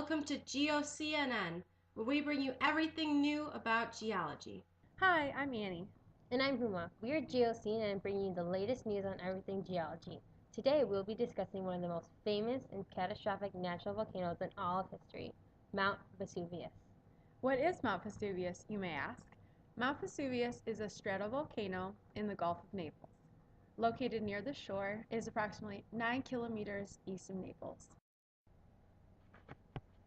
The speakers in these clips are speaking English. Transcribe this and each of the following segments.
Welcome to GeoCNN, where we bring you everything new about geology. Hi, I'm Annie. And I'm Huma. We are GeoCNN and bringing you the latest news on everything geology. Today we'll be discussing one of the most famous and catastrophic natural volcanoes in all of history, Mount Vesuvius. What is Mount Vesuvius, you may ask? Mount Vesuvius is a stratovolcano in the Gulf of Naples. Located near the shore, it is approximately 9 kilometers east of Naples.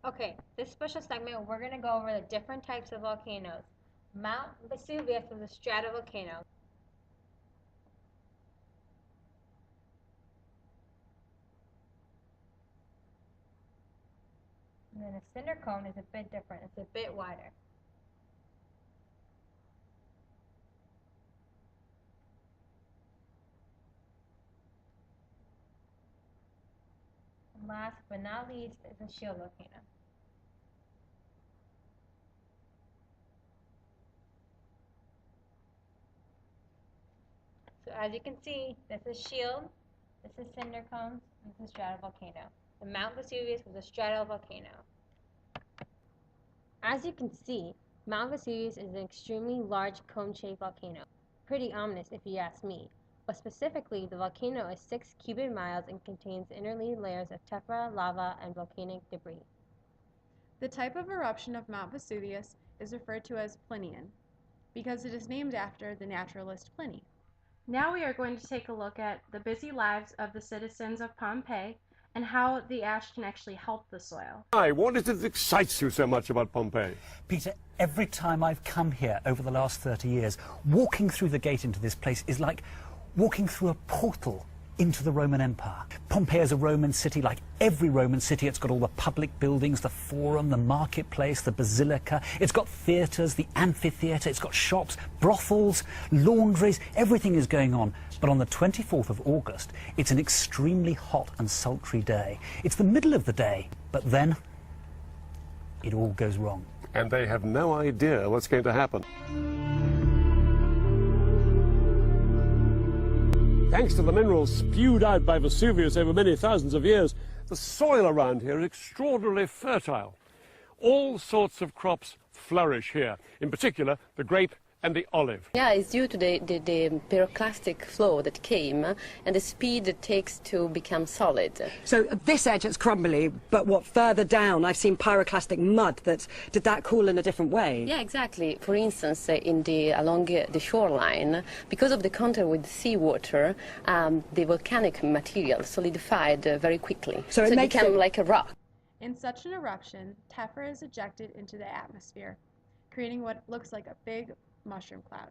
Okay, this special segment we're going to go over the different types of volcanoes. Mount Vesuvius is a stratovolcano. And then a cinder cone is a bit different. It's a bit wider. And last but not least is a shield volcano. So as you can see, this is shield, this is cinder cones, and this is stratovolcano. The Mount Vesuvius was a stratovolcano. As you can see, Mount Vesuvius is an extremely large cone-shaped volcano. Pretty ominous if you ask me. But specifically, the volcano is 6 cubic miles and contains interleaved layers of tephra, lava, and volcanic debris. The type of eruption of Mount Vesuvius is referred to as Plinian, because it is named after the naturalist Pliny. Now we are going to take a look at the busy lives of the citizens of Pompeii and how the ash can actually help the soil. Hi, what is it that excites you so much about Pompeii? Peter, every time I've come here over the last 30 years, walking through the gate into this place is like walking through a portal into the Roman Empire. Pompeii is a Roman city. Like every Roman city, it's got all the public buildings, the forum, the marketplace, the basilica. It's got theatres, the amphitheatre, it's got shops, brothels, laundries, everything is going on. But on the 24th of August, it's an extremely hot and sultry day. It's the middle of the day, but then it all goes wrong. And they have no idea what's going to happen. Thanks to the minerals spewed out by Vesuvius over many thousands of years, the soil around here is extraordinarily fertile. All sorts of crops flourish here, in particular the grape and the olive. Yeah, it's due to the pyroclastic flow that came and the speed it takes to become solid. So at this edge it's crumbly, but what further down I've seen pyroclastic mud. Did that cool in a different way? Yeah, exactly. For instance, along the shoreline, because of the contact with seawater, the volcanic material solidified very quickly. So it became like a rock. In such an eruption, tephra is ejected into the atmosphere, creating what looks like a big mushroom cloud.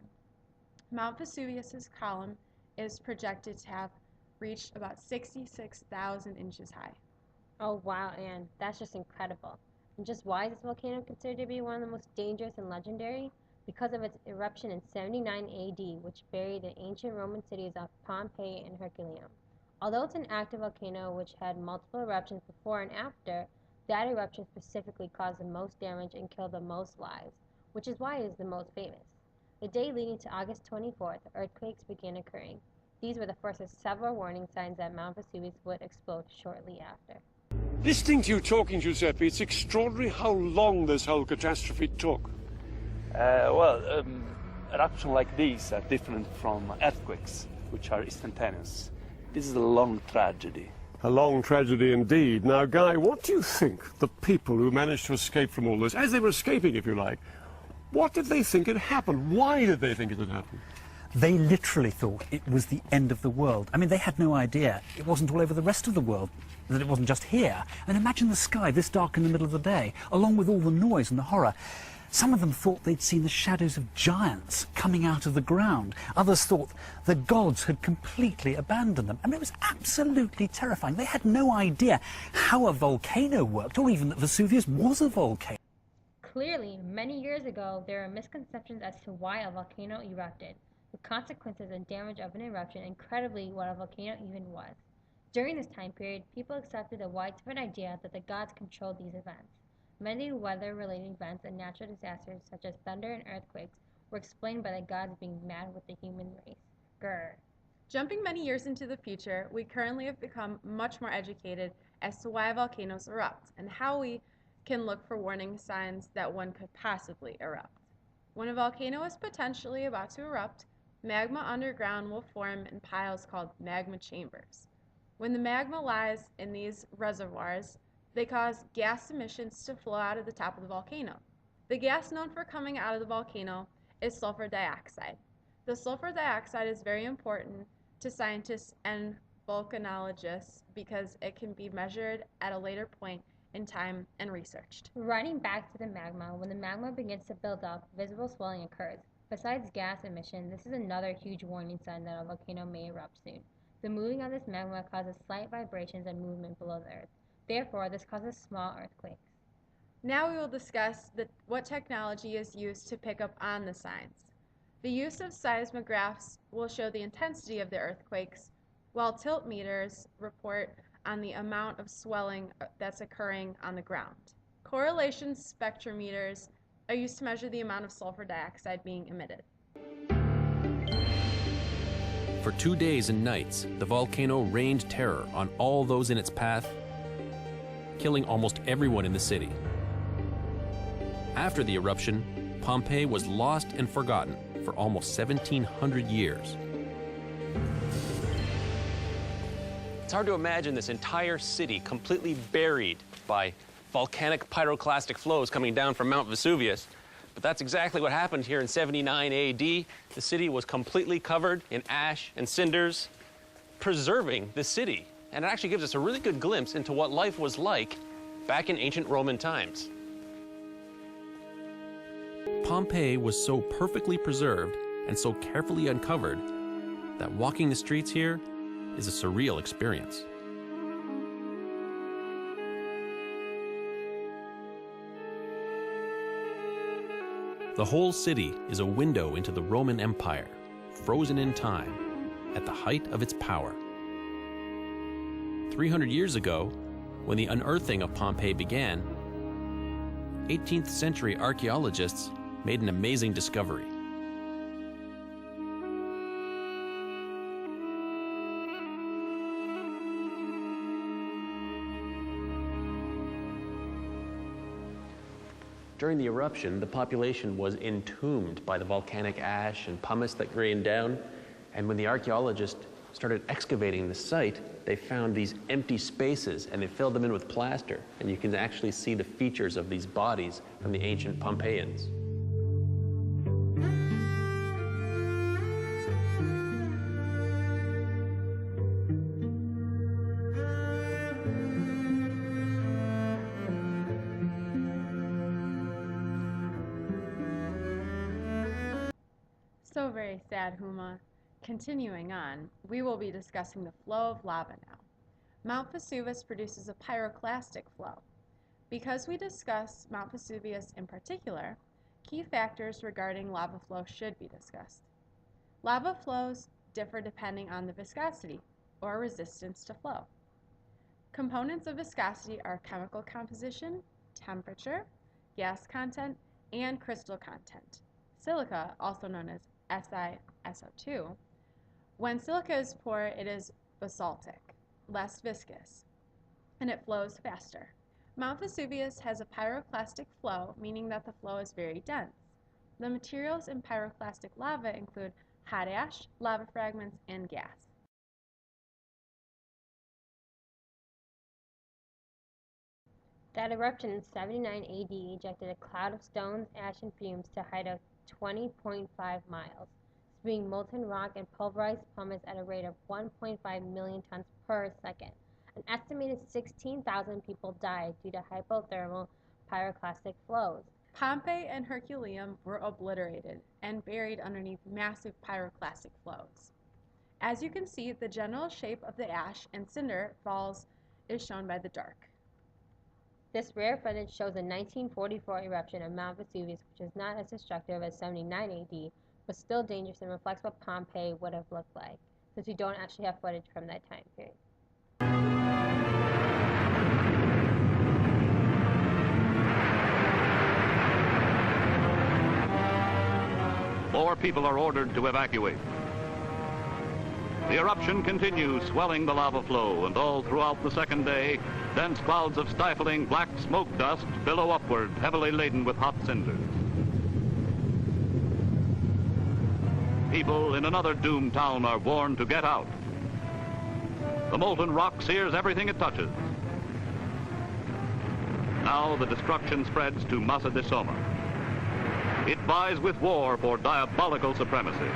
Mount Vesuvius's column is projected to have reached about 66,000 inches high. Oh wow, Anne, that's just incredible. And just why is this volcano considered to be one of the most dangerous and legendary? Because of its eruption in 79 AD, which buried the ancient Roman cities of Pompeii and Herculaneum. Although it's an active volcano which had multiple eruptions before and after, that eruption specifically caused the most damage and killed the most lives, which is why it is the most famous. The day leading to August 24th, earthquakes began occurring. These were the first of several warning signs that Mount Vesuvius would explode shortly after. Listening to you talking, Giuseppe, it's extraordinary how long this whole catastrophe took. Eruptions like these are different from earthquakes, which are instantaneous. This is a long tragedy. A long tragedy indeed. Now, Guy, what do you think the people who managed to escape from all this, as they were escaping, if you like, what did they think had happened? Why did they think it had happened? They literally thought it was the end of the world. I mean, they had no idea it wasn't all over the rest of the world, that it wasn't just here. And imagine the sky this dark in the middle of the day, along with all the noise and the horror. Some of them thought they'd seen the shadows of giants coming out of the ground. Others thought the gods had completely abandoned them. I mean, it was absolutely terrifying. They had no idea how a volcano worked, or even that Vesuvius was a volcano. Clearly, many years ago, there were misconceptions as to why a volcano erupted, the consequences and damage of an eruption, and incredibly what a volcano even was. During this time period, people accepted the widespread idea that the gods controlled these events. Many weather-related events and natural disasters, such as thunder and earthquakes, were explained by the gods being mad with the human race. Grr. Jumping many years into the future, we currently have become much more educated as to why volcanoes erupt and how we can look for warning signs that one could possibly erupt. When a volcano is potentially about to erupt, magma underground will form in piles called magma chambers. When the magma lies in these reservoirs, they cause gas emissions to flow out of the top of the volcano. The gas known for coming out of the volcano is sulfur dioxide. The sulfur dioxide is very important to scientists and volcanologists because it can be measured at a later point in time and researched. Riding back to the magma, when the magma begins to build up, visible swelling occurs. Besides gas emission, this is another huge warning sign that a volcano may erupt soon. The moving of this magma causes slight vibrations and movement below the earth. Therefore, this causes small earthquakes. Now we will discuss what technology is used to pick up on the signs. The use of seismographs will show the intensity of the earthquakes, while tilt meters report on the amount of swelling that's occurring on the ground. Correlation spectrometers are used to measure the amount of sulfur dioxide being emitted. For 2 days and nights, the volcano rained terror on all those in its path, killing almost everyone in the city. After the eruption, Pompeii was lost and forgotten for almost 1,700 years. It's hard to imagine this entire city completely buried by volcanic pyroclastic flows coming down from Mount Vesuvius. But that's exactly what happened here in 79 AD. The city was completely covered in ash and cinders, preserving the city. And it actually gives us a really good glimpse into what life was like back in ancient Roman times. Pompeii was so perfectly preserved and so carefully uncovered that walking the streets here is a surreal experience. The whole city is a window into the Roman Empire, frozen in time, at the height of its power. 300 years ago, when the unearthing of Pompeii began, 18th century archaeologists made an amazing discovery. During the eruption, the population was entombed by the volcanic ash and pumice that rained down. And when the archaeologists started excavating the site, they found these empty spaces and they filled them in with plaster. And you can actually see the features of these bodies from the ancient Pompeians. So very sad, Huma. Continuing on, we will be discussing the flow of lava now. Mount Vesuvius produces a pyroclastic flow. Because we discuss Mount Vesuvius in particular, key factors regarding lava flow should be discussed. Lava flows differ depending on the viscosity, or resistance to flow. Components of viscosity are chemical composition, temperature, gas content, and crystal content. Silica, also known as SiSO2, when silica is poor, it is basaltic, less viscous, and it flows faster. Mount Vesuvius has a pyroclastic flow, meaning that the flow is very dense. The materials in pyroclastic lava include hot ash, lava fragments, and gas. That eruption in 79 AD ejected a cloud of stones, ash, and fumes to a height of 20.5 miles, spewing molten rock and pulverized pumice at a rate of 1.5 million tons per second. An estimated 16,000 people died due to hypothermal pyroclastic flows. Pompeii and Herculaneum were obliterated and buried underneath massive pyroclastic flows. As you can see, the general shape of the ash and cinder falls is shown by the dark. This rare footage shows a 1944 eruption of Mount Vesuvius, which is not as destructive as 79 AD, but still dangerous and reflects what Pompeii would have looked like, since we don't actually have footage from that time period. More people are ordered to evacuate. The eruption continues, swelling the lava flow, and all throughout the second day, Dense clouds of stifling black smoke dust billow upward, heavily laden with hot cinders. People in another doomed town are warned to get out. The molten rock sears everything it touches. Now the destruction spreads to Massa de Soma. It vies with war for diabolical supremacy.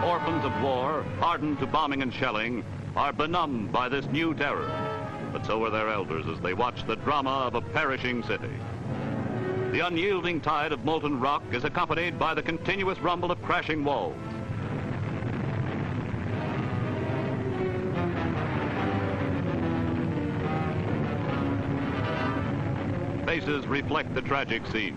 Orphans of war, hardened to bombing and shelling, are benumbed by this new terror. But so are their elders as they watch the drama of a perishing city. The unyielding tide of molten rock is accompanied by the continuous rumble of crashing walls. Faces reflect the tragic scene.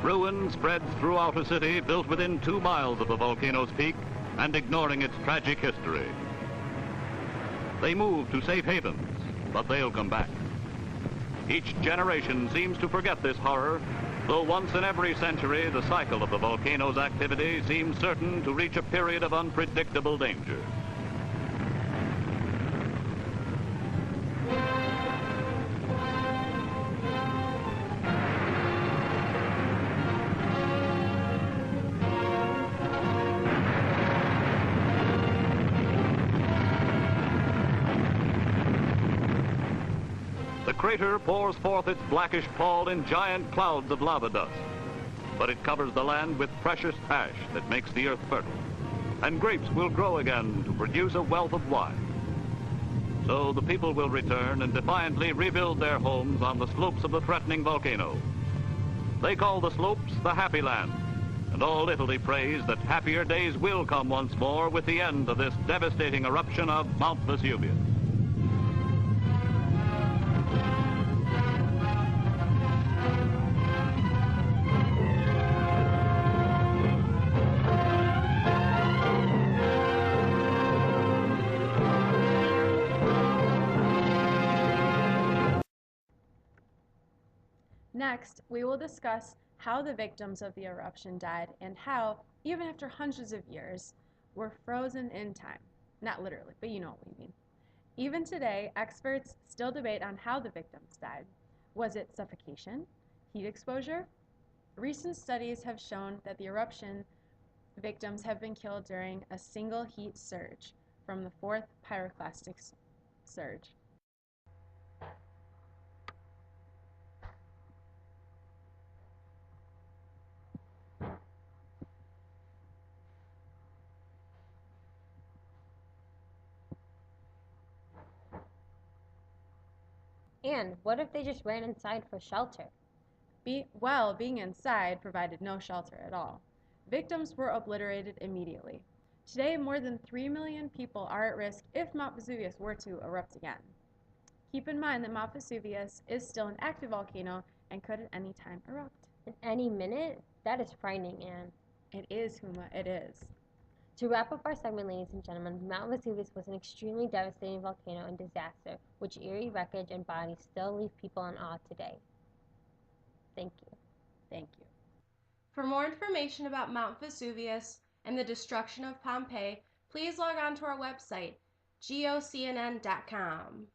Ruin spreads throughout a city built within 2 miles of the volcano's peak and ignoring its tragic history. They move to safe havens, but they'll come back. Each generation seems to forget this horror, though once in every century the cycle of the volcano's activity seems certain to reach a period of unpredictable danger. The crater pours forth its blackish pall in giant clouds of lava dust, but it covers the land with precious ash that makes the earth fertile, and grapes will grow again to produce a wealth of wine. So the people will return and defiantly rebuild their homes on the slopes of the threatening volcano. They call the slopes the Happy Land, and all Italy prays that happier days will come once more with the end of this devastating eruption of Mount Vesuvius. Next, we will discuss how the victims of the eruption died and how, even after hundreds of years, were frozen in time. Not literally, but you know what we mean. Even today, experts still debate on how the victims died. Was it suffocation? Heat exposure? Recent studies have shown that the eruption victims have been killed during a single heat surge from the 4th pyroclastic surge. And what if they just ran inside for shelter? Being inside provided no shelter at all. Victims were obliterated immediately. Today, more than 3 million people are at risk if Mount Vesuvius were to erupt again. Keep in mind that Mount Vesuvius is still an active volcano and could at any time erupt. At any minute? That is frightening, Anne. It is, Huma, it is. To wrap up our segment, ladies and gentlemen, Mount Vesuvius was an extremely devastating volcano and disaster, which eerie wreckage and bodies still leave people in awe today. Thank you. Thank you. For more information about Mount Vesuvius and the destruction of Pompeii, please log on to our website, gocnn.com.